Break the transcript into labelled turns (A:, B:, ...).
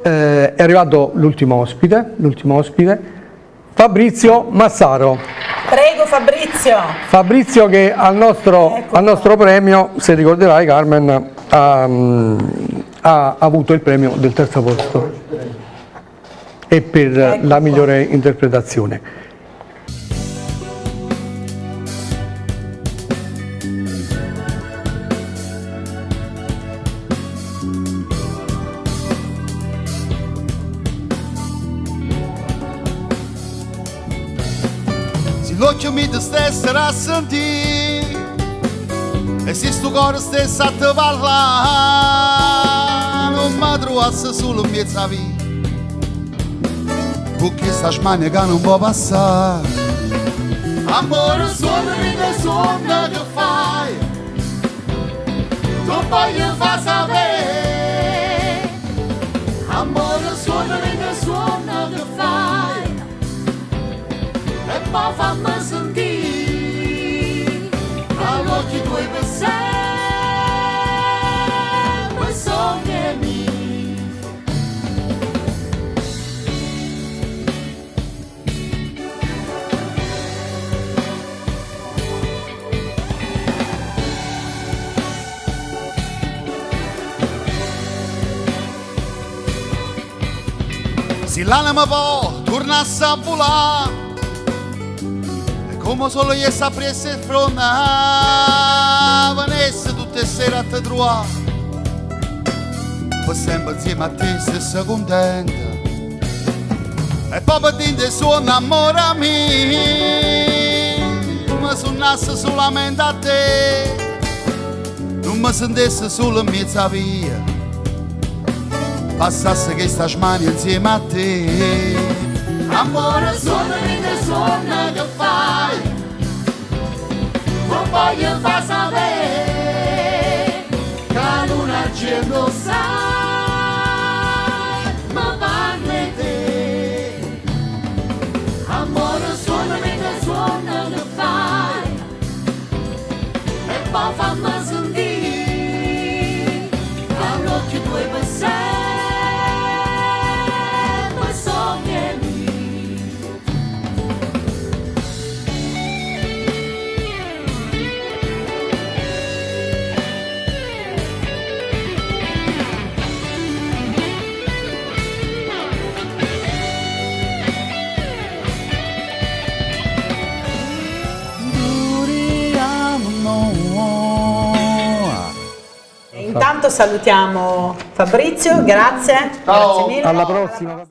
A: è arrivato l'ultimo ospite, Fabrizio Massaro.
B: Prego Fabrizio.
A: Fabrizio che al nostro premio, se ricorderai Carmen, ha avuto il premio del terzo posto e per la migliore interpretazione.
C: L'occhio mi stesse a sentire e se sto cuore stesse a te parlare non mi trovasse solo in mezzo a via con questa smania che non può passare. Amore suona che fai tu poi mi fa sapere. Amore suona che fai e poi fammi sentire all'occhio tuoi per sempre sogni miei. Se l'anima può tornasse a volare come solo io sapresti il fronte, venisse tutte le sere a te trovare, per sempre insieme a te stessa contenta, e poi per dire suona amore mio, mi suonasse solamente a te, non mi sentisse solo in mezzo a via, passasse questa smania insieme a te. Amore suona che fai tu poi mi fa sapere che non accendo sai ma parli te. Amore suona che fai e poi fammi sentire all'occhio tuoi per sempre sogni miei.
B: Intanto salutiamo Fabrizio, grazie.
A: Ciao,
B: Grazie mille.
A: alla prossima.